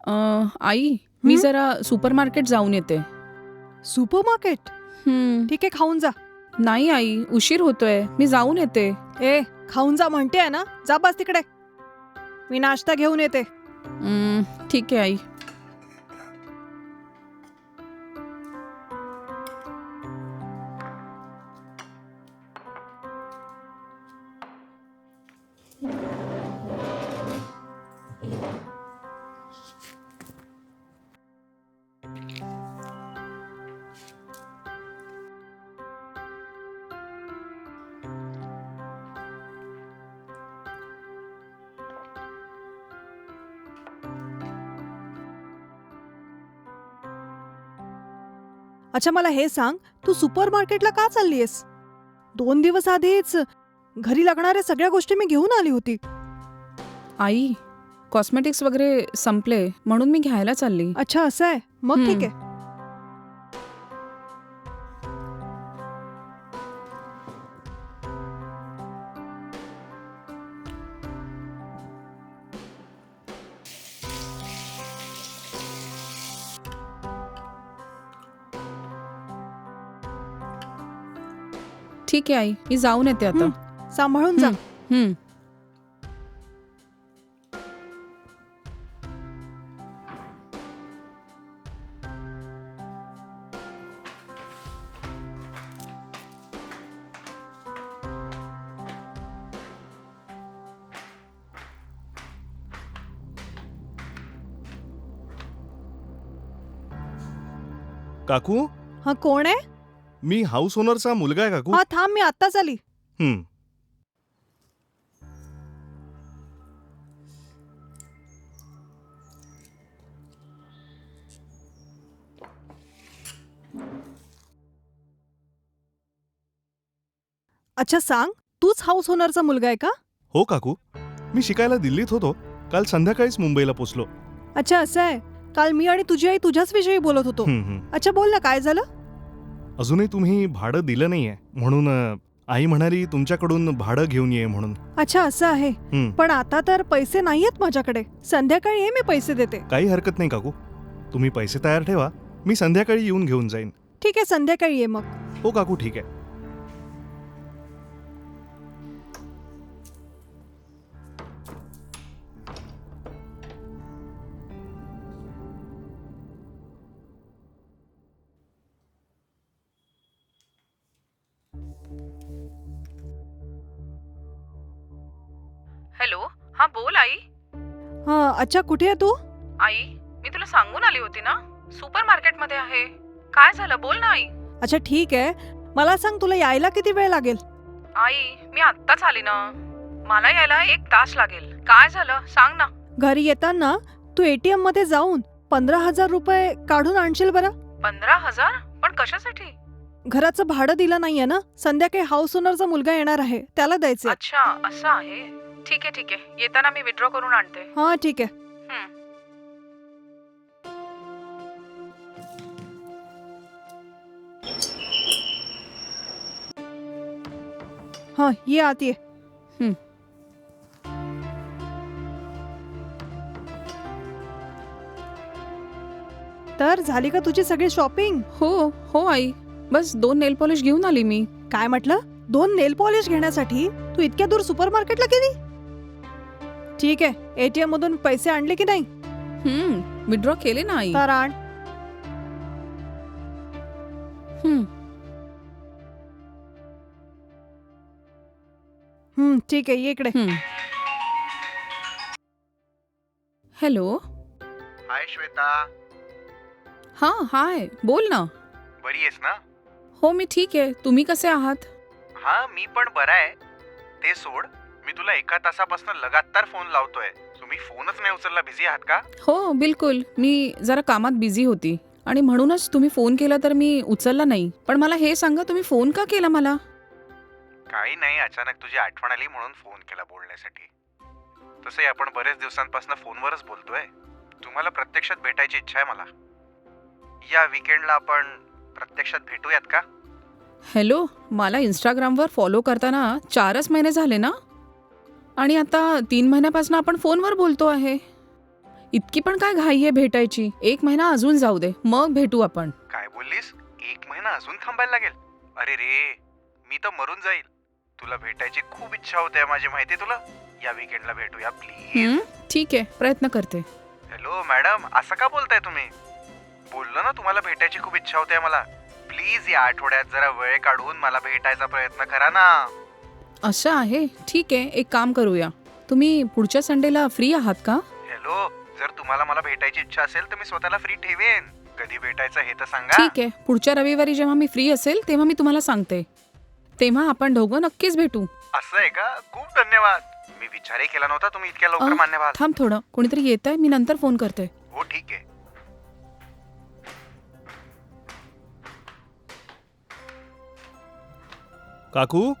आई मी जरा सुपरमार्केट जाऊन येते. सुपरमार्केट? ठीक आहे, खाऊन जा. नाही आई, उशीर होतोय, मी जाऊन येते. ए, खाऊन जा म्हणते ना, जा बस तिकडे. मी नाश्ता घेऊन येते. ठीक आहे आई. अच्छा, मला हे सांग, तू सुपरमार्केटला का चाललीयस? 2 दिवस आधीच घरी लागणाऱ्या सगळ्या गोष्टी मी घेऊन आली होती. आई कॉस्मेटिक्स वगैरे संपले म्हणून मी घ्यायला चालली. अच्छा, असं आहे. मग ठीक आहे. ठीक आहे आई, मी जाऊन येते आता. सांभाळून जा. काकू, हा, कोण आहे? मी हाऊस ओनरचा मुलगा आहे काकू. हा, थांब, मी आत्ताच आली. हं. अच्छा, सांग, तूच हाऊस ओनरचा मुलगा आहे का? हो काकू, मी शिकायला दिल्लीत होतो. काल संध्याकाळीच मुंबईला पोचलो. अच्छा, असं आहे. काल मी आणि तुझी आई तुझ्याच विषयी बोलत होतो. अच्छा, बोल ना, काय झालं? अजूनही तुम्ही भाडं दिलं नाहीये म्हणून आई म्हणाली तुमच्याकडून भाडं घेऊन ये म्हणून. अच्छा, असं आहे. पण आता तर पैसे नाहीयेत माझ्याकडे. संध्याकाळी ये, मी पैसे देते. काही हरकत नाही काकू, तुम्ही पैसे तयार ठेवा, मी संध्याकाळी येऊन घेऊन जाईन. ठीक आहे, संध्याकाळी ये मग. हो काकू, ठीक आहे. हॅलो, हा बोल आई. हा, अच्छा, कुठे आहे तू? आई मी तुला सांगून आली होती ना, सुपरमार्केट मध्ये आहे. काय झालं, बोल ना आई. अच्छा, ठीक आहे. मला सांग, तुला यायला किती वेळ लागेल? आई मी आत्ताच आली ना, मला यायला 1 तास लागेल. काय झालं सांग ना. घरी येताना तू एटीएम मध्ये जाऊन 15,000 रुपये काढून आणशील बरं? 15,000? पण कशासाठी? घराचं भाडं दिलं नाहीये ना, संध्याकाळी हाऊस ओनरचा मुलगा येणार आहे, त्याला द्यायचे. अच्छा, असं आहे. ठीक आहे ठीक आहे, येताना मी विड्रॉ करून आणते. हा, ठीक आहे. हा, ये आत ये. तर झाली का तुझी सगळी शॉपिंग? हो हो आई, बस 2 नेल पॉलिश घेऊन आली मी. काय म्हटलं? 2 नेल पॉलिश घेण्यासाठी तू इतक्या दूर सुपरमार्केटला गेली? ठीक आहे, एटीएम मधून पैसे आणले की नाही? विड्रॉ केले ना आई. तर आण. ठीक आहे, ये इकडे. हॅलो. हाय श्वेता. हा, हाय, बोल ना. बरी आहेस ना? हो, मी ठीक आहे. तुम्ही कसे आहात? हा, मी पण बरा आहे. ते सोड, मी तुला 1 तासापासून लगातार फोन लावतोय. तुम्ही फोनच नाही उचलला. बिझी आहात का? हो बिलकुल, मी जरा कामात बिझी होती आणि म्हणूनच तुम्ही फोन केला तर मी उचलला नाही. पण मला हे सांगा, तुम्ही फोन का केला मला? काही नाही, अचानक तुझी आठवण आली म्हणून फोन केला बोलण्यासाठी. तसंही आपण बरेच दिवसांपासून फोनवरच बोलतोय. तुम्हाला प्रत्यक्षात भेटायची इच्छा आहे मला. या वीकेंडला आपण प्रत्यक्षात भेटूयात का? हॅलो, मला इंस्टाग्रामवर फॉलो करताना 4च महिने झाले ना, आणि आता 3 महिन्यापासून आपण फोनवर बोलतो आहे. इतकी पण काय घाई आहे भेटायची? 1 महिना अजून जाऊ दे, मग भेटू आपण. काय बोललीस? 1 महिना अजून थांबायला लागेल? अरे रे, मी तर मरून जाईल. तुला भेटायची खूप इच्छा होते माझी, माहिती तुला. या वीकेंडला भेटूया प्लीज. ठीक आहे, प्रयत्न करते. हॅलो मॅडम, असं का बोलताय तुम्ही? बोललो ना तुम्हाला भेटायची खूप इच्छा होते मला. प्लीज या आठवड्यात जरा वेळ काढून मला भेटायचा प्रयत्न करा ना. असं आहे, ठीक आहे, एक काम करूया. तुम्ही पुढच्या संडेला फ्री आहात का? हॅलो, जर तुम्हाला मला भेटायची इच्छा असेल तर मी स्वतःला फ्री ठेवेन. कधी भेटायचं हे तर सांगा. ठीक आहे, पुढच्या रविवारी जेव्हा मी फ्री असेल तेव्हा मी तुम्हाला सांगते. तेव्हा आपण दोघं नक्कीच भेटू. असं आहे का? खूप धन्यवाद. मी विचारही केला नव्हता तुम्ही इतक्या लवकर मान्य व्हाल. थांब थोडं, कोणीतरी येत आहे, मी नंतर फोन करते. हो ठीक आहे. काकू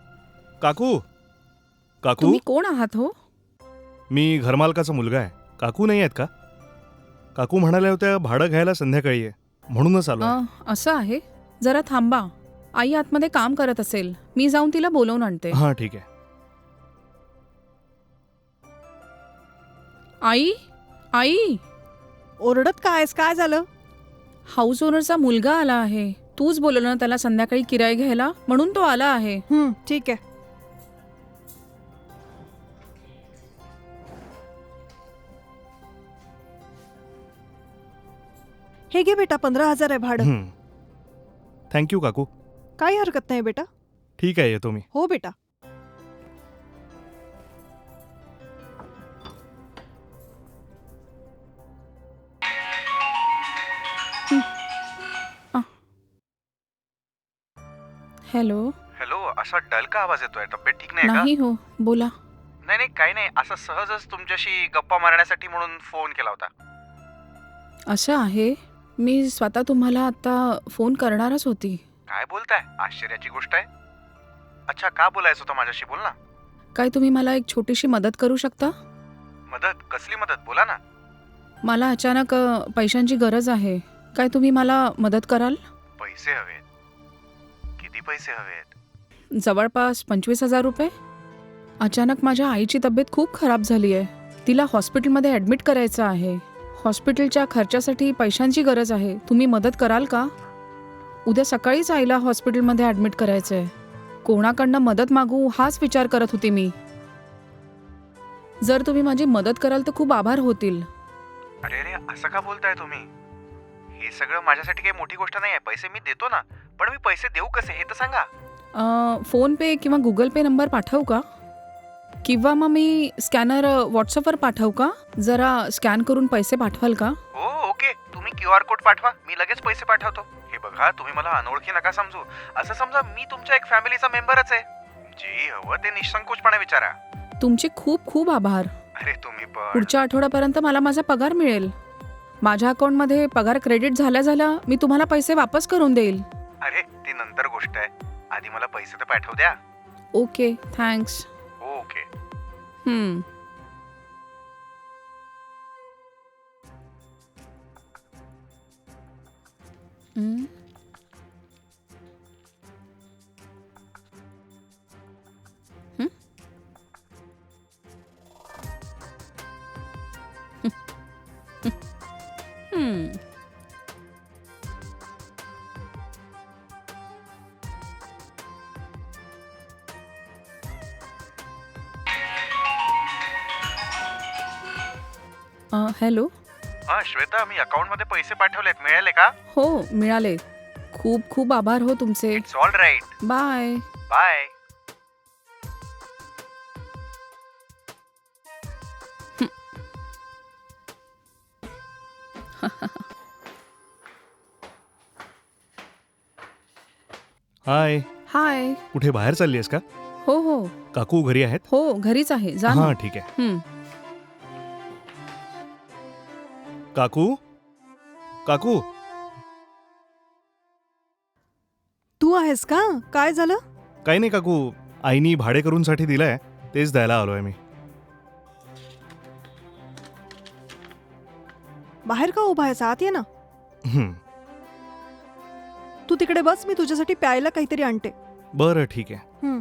काकू काकू तुम्ही कोण आहात हो? मी घरमालकाचा मुलगा आहे. काकू नाही आहेत का? काकू म्हणाल्या होत्या भाडं घ्यायला संध्याकाळी आहे, म्हणूनच आलो आहे. असं आहे, जरा थांबा. आई आतमध्ये काम करत असेल, मी जाऊन तिला बोलवून आणते. हां ठीक आहे. आई, आई, ओरडत कायस? काय झालं? हाऊस ओनरचा मुलगा आला आहे. तूच बोलवलं ना त्याला संध्याकाळी किराया घ्यायला, म्हणून तो आला आहे. ठीक आहे. हे घे बेटा, 15,000 आहे भाडं. थँक्यू काकू. काही हरकत नाही बेटा. ठीक आहे, येतो मी. हो बेटा. हॅलो. हॅलो, असा डल का आवाज येतोय? तब्येत ठीक नाही का? नाही हो, बोला. नाही नाही, काही नाही. असं सहजच तुमच्याशी गप्पा मारण्यासाठी म्हणून फोन केला होता. असं आहे, मी स्वतः तुम्हाला आता फोन करणारच होती. काय बोलताय? आश्चर्याची गोष्ट आहे. अच्छा, का बोलायचं होतं माझ्याशी? बोल ना. काय तुम्ही मला एक छोटीशी मदत करू शकता? मदत? कसली मदत? बोला ना. मला अचानक पैशांची गरज आहे. काय तुम्ही मला मदत कराल? पैसे हवेत? किती पैसे हवेत? जवळपास 25,000 रुपये. अचानक माझ्या आईची तब्येत खूप खराब झाली आहे. तिला हॉस्पिटलमध्ये ॲडमिट करायचं आहे. हॉस्पिटलच्या खर्चासाठी पैशांची गरज आहे. तुम्ही मदत कराल का? उद्या सकाळीच आईला हॉस्पिटलमध्ये ॲडमिट करायचं आहे. कोणाकडनं मदत मागू हाच विचार करत होती मी. जर तुम्ही माझी मदत कराल तर खूप आभार होतील. अरे रे, असं का बोलताय तुम्ही? हे सगळं माझ्यासाठी काही मोठी गोष्ट नाही आहे. पैसे मी देतो ना, पण मी पैसे देऊ कसे हे तर सांगा. फोन पे किंवा गुगल पे नंबर पाठवू का? किंवा मग मी स्कॅनर व्हॉट्सअपवर पाठवू का? जरा स्कॅन करून पैसे पाठवाल का? हो ओके, तुम्ही QR कोड पाठवा, मी लगेच पैसे पाठवतो. हे बघा, तुम्ही मला अनोळखी नका समजू. असं समजा मी तुमच्या एक फॅमिलीचा मेंबरच आहे. जे हवं ते निसंकोचपणे विचारा. तुमचे खूप खूप आभार. अरे तुम्ही पण. पुढच्या आठवड्यापर्यंत मला माझा पगार मिळेल. माझ्या अकाउंटमध्ये पगार क्रेडिट झाल्या मी तुम्हाला पैसे वापस करून देईल. अरे ती नंतर गोष्ट आहे. आधी मला पैसे तर पाठवू द्या. Okay, thanks. ओके. हम्म. हम्म. हम्म. हम्म. हॅलो. हा श्वेता, मी अकाउंट मध्ये पैसे पाठवलेत, मिळाले का? हो, मिळाले. खूप खूप आभार हो तुमचे. It's all right. Bye. Bye. Hi. Hi. कुठे बाहेर चालली आहेस का? हो हो काकू घरी आहेत? हो, घरीच आहे. जा ना. हां ठीक आहे. हम्म. काकू काकू तू आहेस का? काय झालं? काही नाही काकू, आईनी भाडेकरूंसाठी दिलंय, तेच द्यायला आलोय मी. बाहेर का उभा आहेस? आत ये ना. हं, तू तिकडे बस, मी तुझ्यासाठी प्यायला काहीतरी आणते. बरं ठीक आहे. हं.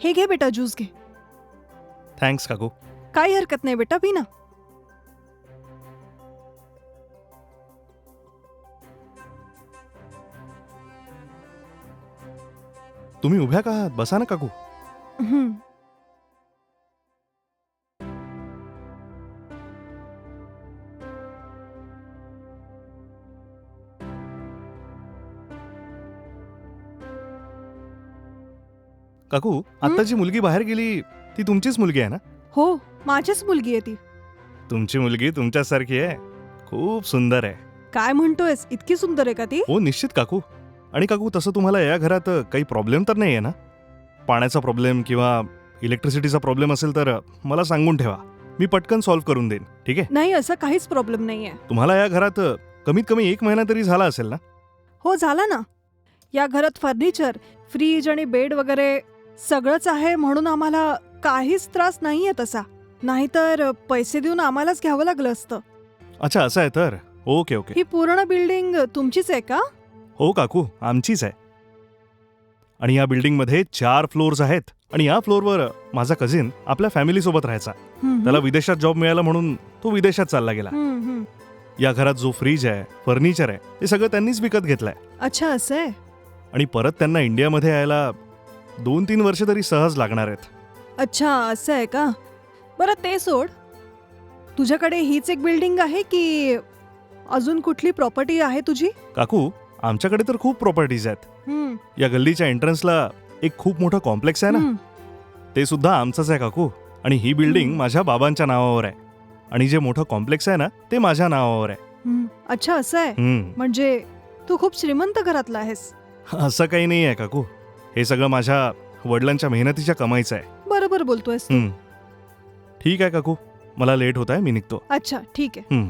हे घे बेटा, ज्यूस घे. थँक्स काकू. काही हरकत नाही बेटा, पी ना. तुम्ही उभ्या का आहात? बसा ना काकू. हं. काकू, आता जी मुलगी बाहेर गेली ती तुमचीच मुलगी आहे ना? हो, माझीच मुलगी आहे ती. तुमची मुलगी तुमच्यासारखी आहे. खूप सुंदर आहे. काय म्हणतोयस, इतकी सुंदर आहे का ती? हो निश्चित काकू. आणि काकू, तसं तुम्हाला या घरात काही प्रॉब्लेम तर नाही आहे ना? पाण्याचा प्रॉब्लेम किंवा इलेक्ट्रिसिटीचा प्रॉब्लेम असेल तर मला सांगून ठेवा. मी पटकन सॉल्व्ह करून देईन. ठीक आहे? नाही, असं काहीच प्रॉब्लेम नाहीये. तुम्हाला या घरात कमीत कमी 1 महिना तरी झाला असेल ना? हो, झाला ना. या घरात फर्निचर, फ्रीज आणि बेड वगैरे सगळंच आहे, म्हणून आम्हाला काहीच त्रास नाहीये तसा. नाहीतर पैसे देऊन आम्हालाच घ्यावं लागलं असतं. अच्छा, असं आहे तर. Okay okay. ही पूर्ण बिल्डिंग तुमचीच आहे का? हो काकू, आमचीच आहे. आणि या बिल्डिंगमध्ये 4 फ्लोअर्स आहेत. आणि या फ्लोअरवर माझा कझिन आपल्या फॅमिलीसोबत राहायचा. हं, त्याला विदेशात जॉब मिळाला म्हणून तो विदेशात चालला गेला. हं, हं. या घरात जो फ्रीज आहे, फर्निचर आहे, ते सगळं त्यांनीच विकत घेतलंय. अच्छा, असं आहे. आणि परत त्यांना इंडियामध्ये यायला 2-3 वर्ष तरी सहज लागणार आहेत. अच्छा, असं आहे का? बरं, ते सोड. तुझ्याकडे हीच एक बिल्डिंग आहे की अजून कुठली प्रॉपर्टी आहे तुझी? काकू, आमच्याकडे तर खूप प्रॉपर्टीज आहेत. हं, या गल्लीच्या एंट्रन्सला एक खूप मोठं कॉम्प्लेक्स आहे ना, हं. ते सुद्धा आमचंच आहे काकू. आणि ही बिल्डिंग माझ्या बाबांच्या नावावर आहे. आणि जे मोठं कॉम्प्लेक्स आहे ना, ते माझ्या नावावर आहे. हं. अच्छा, असं आहे. म्हणजे तू खूप श्रीमंत घरातला आहेस. असं काही नाही आहे काकू. हे सगळं माझ्या वडिलांच्या मेहनतीच्या कमाईचं आहे. बरोबर बोलतोयस तू. ठीक आहे काकू, मला लेट होत आहे, मी निघतो. अच्छा, ठीक आहे.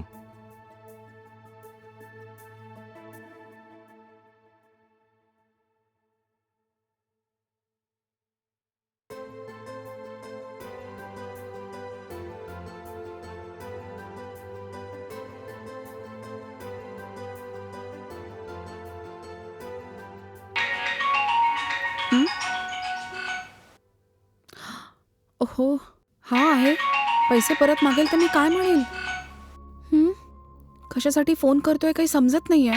ओहो, हा आहे. पैसे परत मागेल तर मी काय म्हणेल? कशासाठी फोन करतोय काही समजत नाहीये.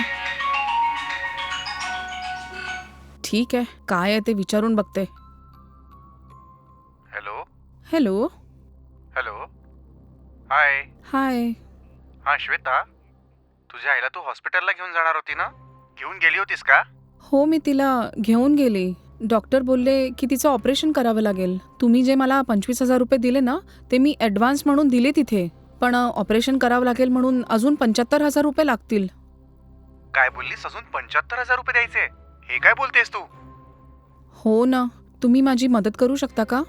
ठीक आहे, काय आहे ते विचारून बघते. Hello hello. हॅलो. हाय. हाय. हा श्वेता, तुझ्या आईला तू हॉस्पिटलला घेऊन जाणार होती ना? घेऊन गेली होतीस का? हो, मी तिला घेऊन गेली. डॉक्टर बोलले की तिचं ऑपरेशन करावं लागेल. तुम्ही जे मला 25,000 रुपये दिले ना, ते मी ॲडव्हान्स म्हणून दिले तिथे. पण ऑपरेशन करावं लागेल म्हणून अजून 75,000 रुपये लागतील. काय बोललीस? अजून 75,000 रुपये द्यायचे? हे काय बोलतेस तू? हो ना, तुम्ही माझी मदत करू शकता का?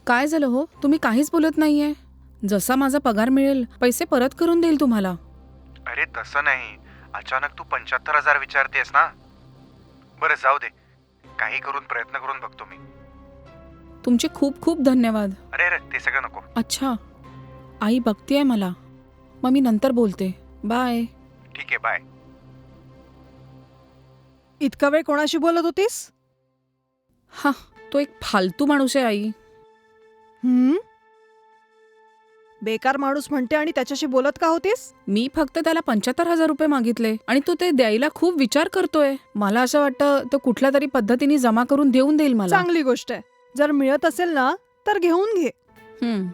काय झालं हो, तुम्ही काहीच बोलत नाहीये. जसा माझा पगार मिळेल पैसे परत करून देईल तुम्हाला. अरे तसं नाही, अचानक तू 75,000 विचारतेस ना. बरं जाऊ दे, काही करून प्रयत्न करून बघतो मी. तुमचे खूप खूप धन्यवाद. अरे अरे ते सगळं नको. अच्छा, आई बघतीये मला. मग मी नंतर बोलते. बाय. ठीक आहे, बाय. इतका वेळ कोणाशी बोलत होतीस? हा, तो एक फालतू माणूस आहे आई. बेकार माणूस म्हणते आणि त्याच्याशी बोलत का होतीस? मी फक्त त्याला 75,000 रुपये मागितले आणि तो ते द्यायला खूप विचार करतोय. मला असं वाटतं तो कुठल्या तरी पद्धतीने जमा करून देऊन देईल मला. चांगली गोष्ट आहे. जर मिळत असेल ना तर घेऊन घे. हम्म.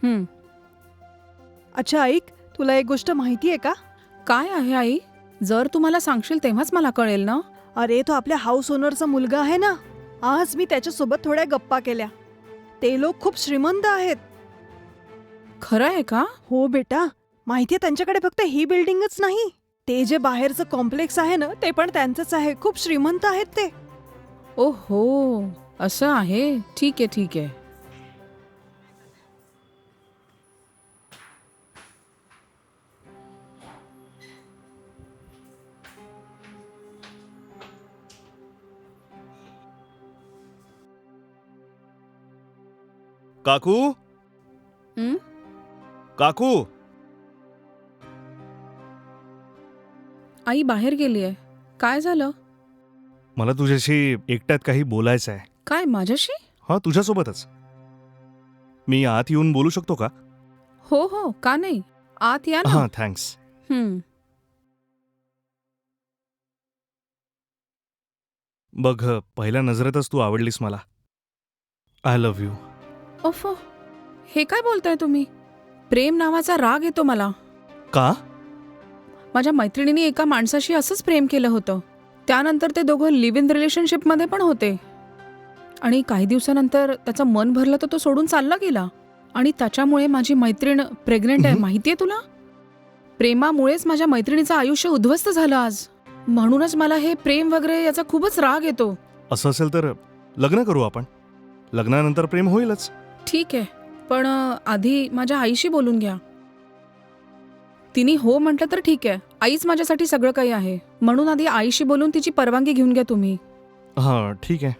हम्म. अच्छा ऐक, तुला एक गोष्ट माहिती आहे का? काय आहे आई? जर तू मला सांगशील तेव्हाच मला कळेल ना. अरे, तो आपल्या हाऊस ओनरचा मुलगा आहे ना. आज मी त्याच्यासोबत थोड्या गप्पा केल्या. ते लोक खूप श्रीमंत आहेत. खरं आहे का? हो बेटा, माहितीये त्यांच्याकडे फक्त ही बिल्डिंगच नाही, ते जे बाहेरचं कॉम्प्लेक्स आहे ना ते पण त्यांचंच आहे. खूप श्रीमंत आहेत ते. ओहो, असं आहे. ठीक आहे ठीक आहे. काकू, हं? काकू. आई बाहेर गेली आहे. काय झालं? मला तुझ्याशी एकट्यात काही बोलायचं आहे. काय माझ्याशी? हा, तुझ्यासोबतच. मी आत येऊन बोलू शकतो का? हो हो, का नाही, आत या ना. हां, थँक्स. हं. बघ, पहिल्या नजरेतच तू आवडलीस मला. I love you. ओफो, हे काय बोलताय तुम्ही? प्रेम नावाचा राग येतो मला. का? माझ्या मैत्रिणीने एका माणसाशी असंच प्रेम केलं होतं. त्यानंतर ते दोघं लिव्ह इन रिलेशनशिपमध्ये पण होते. आणि काही दिवसानंतर त्याचं मन भरलं तर तो सोडून चालला गेला. आणि त्याच्यामुळे माझी मैत्रीण प्रेग्नंट आहे. माहितीये तुला? प्रेमामुळेच माझ्या मैत्रिणीचं आयुष्य उद्ध्वस्त झालं आज. म्हणूनच मला हे प्रेम वगैरे याचा खूपच राग येतो. असं असेल तर लग्न करू आपण. लग्नानंतर प्रेम होईलच. ठीक आहे, पण आधी माझ्या आईशी बोलून घ्या. तिने हो म्हटलं तर ठीक आहे. आईच माझ्यासाठी सगळं काही आहे. म्हणून आधी आईशी बोलून तिची परवानगी घेऊन घ्या तुम्ही. हां, ठीक आहे.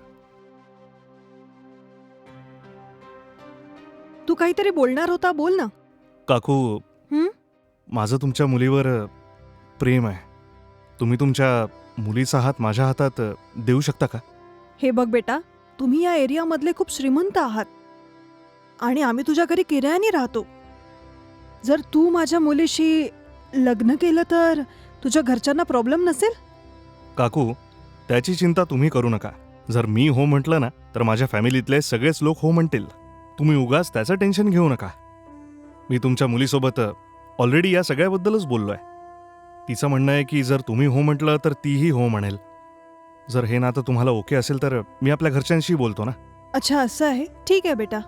तू काहीतरी बोलणार होता, बोल ना. काकू, हं? माझं तुमच्या मुलीवर प्रेम आहे. तुम्ही तुमच्या मुलीचा हात माझ्या हातात देऊ शकता का? हे बघ बेटा, तुम्ही या एरियामधले खूप श्रीमंत आहात आणि आम्ही तुझ्या घरी किरायाने राहतो. जर तू माझ्या मुलीशी लग्न केलं तर तुझ्या घरच्यांना प्रॉब्लेम नसेल? काकू, त्याची चिंता तुम्ही करू नका. जर मी हो म्हटलं ना तर माझ्या फॅमिलीतले सगळेच लोक हो म्हणतील. तुम्ही उगाच त्याचं टेन्शन घेऊ नका. मी तुमच्या मुलीसोबत ऑलरेडी या सगळ्याबद्दलच बोललो आहे. तिचं म्हणणं आहे की जर तुम्ही हो म्हटलं तर तीही हो म्हणेल. जर हे नातं तुम्हाला ओके असेल तर मी आपल्या घरच्यांशी बोलतो ना. अच्छा, असं आहे. ठीक आहे बेटा,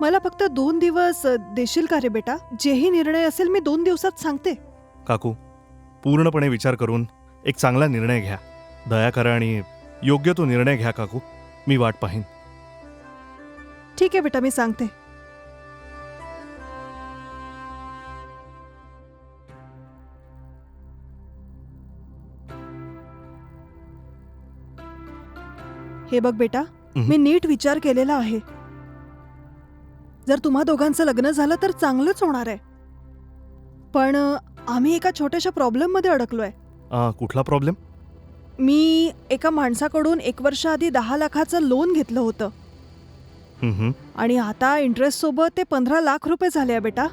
मला फक्त 2 दिवस देशील का रे बेटा? जेही निर्णय असेल मी 2 दिवसात सांगते. काकू, पूर्णपणे विचार करून एक चांगला निर्णय घ्या. दया करा आणि योग्य तो निर्णय घ्या काकू. मी वाट पाहीन. ठीक आहे बेटा, मी सांगते. हे बघ बेटा, हं. मी नीट विचार केलेला आहे. जर तुम्हा दोघांचं लग्न झालं तर चांगलंच होणार आहे. पण आम्ही एका छोट्याशा प्रॉब्लेममध्ये अडकलोय. कुठला प्रॉब्लेम? मी एका माणसाकडून 1 वर्ष आधी 10 लाखाचं लोन घेतलं होतं आणि आता इंटरेस्ट सोबत ते 15 लाख रुपये झाले आहे बेटा.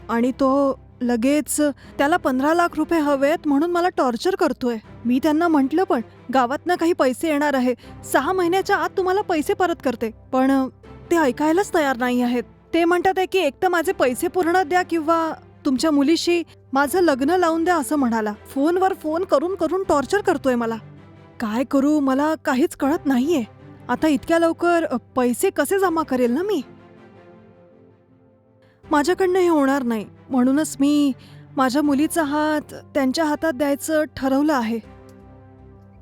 आणि तो लगेच त्याला 15 लाख रुपये हवेत म्हणून मला टॉर्चर करतोय. मी त्यांना म्हटलं पण गावातनं काही पैसे येणार आहे, 6 महिन्याच्या आत तुम्हाला पैसे परत करते. पण ते ऐकायलाच तयार नाही आहेत. ते म्हणतात आहे की एक तर माझे पैसे पूर्ण द्या किंवा तुमच्या मुलीशी माझं लग्न लावून द्या असं म्हणाला. फोनवर फोन करून करून टॉर्चर करतोय मला. काय करू मला काहीच कळत नाहीये. आता इतक्या लवकर पैसे कसे जमा करेल ना मी? माझ्याकडनं हे होणार नाही. म्हणूनच मी माझ्या मुलीचा हात त्यांच्या हातात द्यायचं ठरवलं आहे.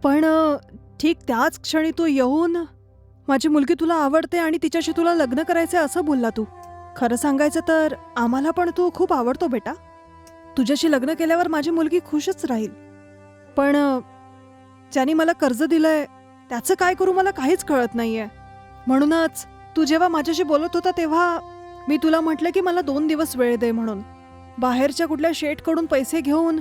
पण ठीक त्याच क्षणी तू येऊन माझी मुलगी तुला आवडते आणि तिच्याशी तुला लग्न करायचं असं बोलला तू. खरं सांगायचं तर आम्हाला पण तू खूप आवडतो बेटा. तुझ्याशी लग्न केल्यावर माझी मुलगी खुशच राहील. पण ज्याने मला कर्ज दिलंय त्याचं काय करू मला काहीच कळत नाहीये. म्हणूनच तू जेव्हा माझ्याशी बोलत होता तेव्हा मी तुला म्हटलं की मला 2 दिवस वेळ दे म्हणून. बाहेरच्या कुठल्या शेठकडून पैसे घेऊन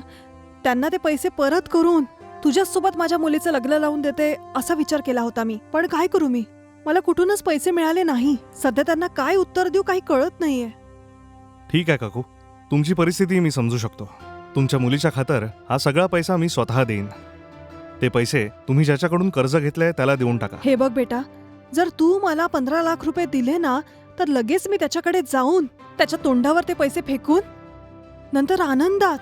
त्यांना ते पैसे परत करून तुझ्यासोबत माझ्या मुलीचं लग्न लावून देते असा विचार केला होता मी. पण काय करू मी? मला कुठूनच पैसे मिळाले नाही. सध्या त्यांना काय उत्तर देऊ काही कळत नाहीये. ठीक आहे काकू, तुमची परिस्थिती मी समजू शकतो. तुमच्या मुलीच्या खातर हा सगळा पैसा मी स्वतः देईन. ते पैसे तुम्ही ज्याच्याकडून कर्ज घेतलंय त्याला देऊन टाका. हे बघ बेटा, जर तू मला 15 लाख रुपये दिले ना तर लगेच मी त्याच्याकडे जाऊन त्याच्या तोंडावर ते पैसे फेकून नंतर आनंदात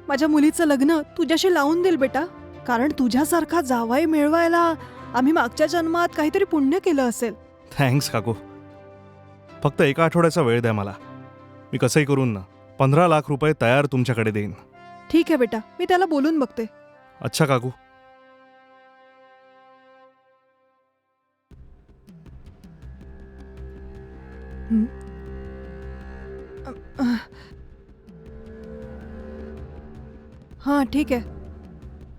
माझ्या मुलीचं लग्न तुझ्याशी लावून देईल बेटा. कारण तुझ्यासारखा जावाई मिळवायला आम्ही मागच्या जन्मात काहीतरी पुण्य केलं असेल. थँक्स काकू. फक्त एका आठवड्याचा वेळ द्या मला. मी कसंही करून 15 लाख रुपये तयार तुमच्याकडे देईन. ठीक आहे बेटा, मी त्याला बोलून बघते. अच्छा काकू. हां ठीक आहे.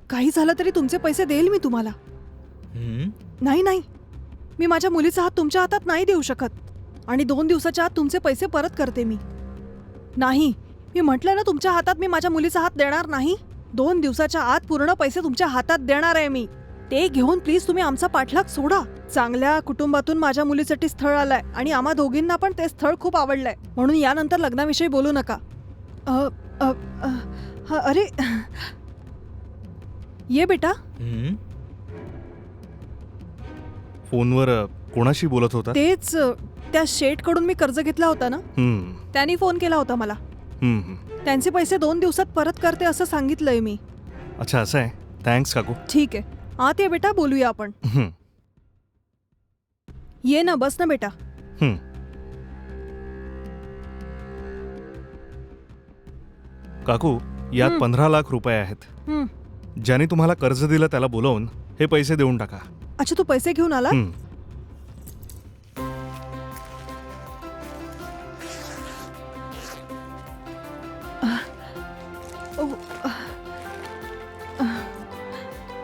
काही झालं तरी तुमचे पैसे देईल मी तुम्हाला. नाही नाही, मी माझ्या मुलीचा हात तुमच्या हातात नाही देऊ शकत. आणि 2 दिवसाच्या आत तुमचे पैसे परत करते मी. नाही, मी म्हटलं ना तुमच्या हातात मी माझ्या मुलीचा हात देणार नाही. 2 दिवसाच्या आत पूर्ण पैसे तुमच्या हातात देणार आहे मी. ते घेऊन प्लीज तुम्ही आमचा पाठलाग सोडा. चांगल्या कुटुंबातून माझ्या मुलीसाठी स्थळ आलंय आणि आम्हा दोघींना पण ते स्थळ खूप आवडलंय. म्हणून यानंतर लग्नाविषयी बोलू नका. अरे ये बेटा. फोनवर कोणाशी बोलत होता? तेच त्या शेठकडून मी कर्ज घेतला होता ना, त्यांनी फोन केला होता मला. त्यांचे पैसे 2 दिवसात परत करते असं सांगितलंय मी. अच्छा, असं आहे. थँक्स काकू. ठीक आहे, आत ये बेटा, बोलूया आपण. ये ना, बस ना बेटा. काकू, यात 15 लाख रुपये आहेत. हं. ज्याने तुम्हाला कर्ज दिलं त्याला बोलवून हे पैसे देऊन टाका. अच्छा, तू पैसे घेऊन आला?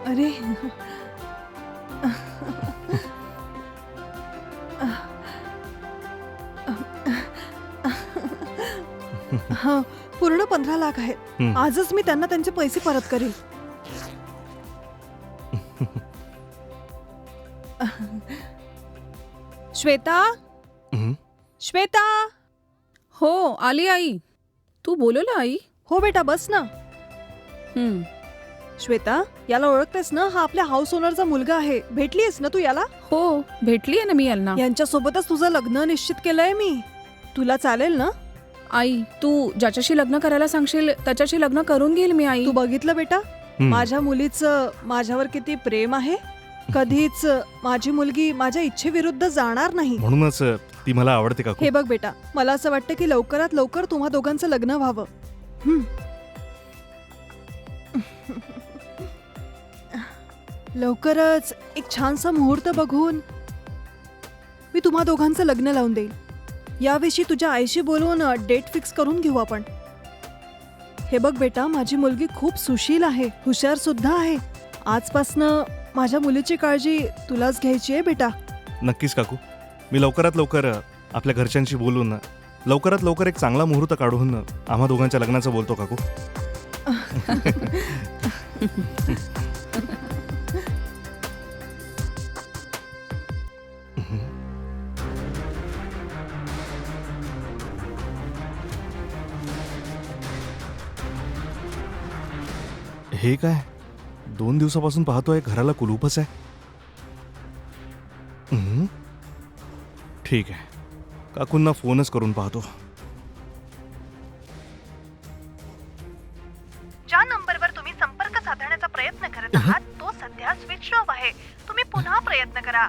अरे हा, पूर्ण 15 लाख आहेत. आजच मी त्यांना त्यांचे पैसे परत करेल. श्वेता, श्वेता. हो, आली आई. तू बोलवलं आई? हो बेटा, बस ना. हं. श्वेता, याला ओळखतेस ना? हा आपल्या हाऊस ओनरचा मुलगा आहे. भेटलीस ना तू याला? हो, भेटली आहे ना मी यांना. यांच्यासोबतच तुझं लग्न निश्चित केलंय मी. तुला चालेल ना? आई, तू ज्याच्याशी लग्न करायला सांगशील त्याच्याशी लग्न करून घेईल मी आई. तू बघितलं बेटा, माझ्या मुलीचं माझ्यावर किती प्रेम आहे. कधीच माझी मुलगी माझ्या इच्छेविरुद्ध जाणार नाही. म्हणूनच ती मला आवडते काकू. हे बघ बेटा, मला असं वाटतं की लवकरात लवकर तुम्हा दोघांचं लग्न व्हावं. लवकरच एक छानसा मुहूर्त बघून मी तुम्हा दोघांचं लग्न लावून देईल. याविषयी तुझ्या आईशी बोलून डेट फिक्स करून घेऊ आपण. हे बघ बेटा, माझी मुलगी खूप सुशील आहे, हुशार सुद्धा आहे. आजपासनं माझ्या मुलीची काळजी तुलाच घ्यायची आहे बेटा. नक्कीच काकू. मी लवकरात लवकर आपल्या घरच्यांशी बोलून लवकरात लवकर एक चांगला मुहूर्त काढून आम्हा दोघांच्या लग्नाचं बोलतो काकू. हे काय, 2 दिवसापासून पाहतोय घराला कुलूपच आहे. ठीक आहे, काकूंना फोनच करून पाहतो. ज्या नंबरवर तुम्ही संपर्क साधण्याचा प्रयत्न करत आहात तो सध्या स्विच ऑफ आहे. तुम्ही पुन्हा प्रयत्न करा.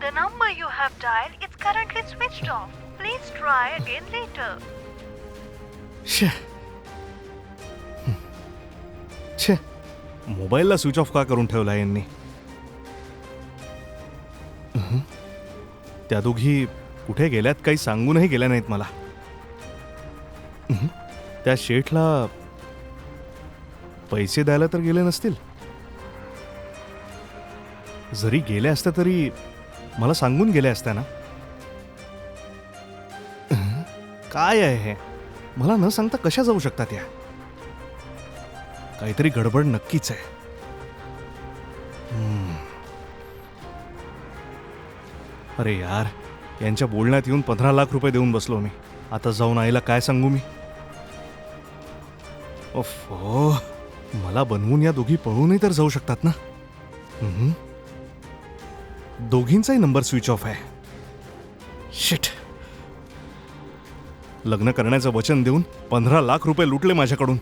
The number you have dialled is currently switched off. Please try again later. छे, मोबाईलला स्विच ऑफ का करून ठेवला यांनी? त्या दोघी कुठे गेल्यात काही सांगूनही गेल्या नाहीत मला. त्या शेठला पैसे द्यायला तर गेले नसतील. जरी गेल्या असत्या तरी मला सांगून गेल्या असत्या ना. काय आहे हे? मला न सांगता कशा जाऊ शकतात त्या? काहीतरी गडबड नक्कीच आहे. अरे यार, यांच्या बोलण्यात येऊन 15 लाख रुपये देऊन बसलो मी. आता जाऊन आईला काय सांगू मी? ओफो, मला बनवून या दोघी पळूनही तर जाऊ शकतात ना. दोघींचाही नंबर स्विच ऑफ आहे. शिट. लग्न करण्याचं वचन देऊन 15 लाख रुपये लुटले माझ्याकडून.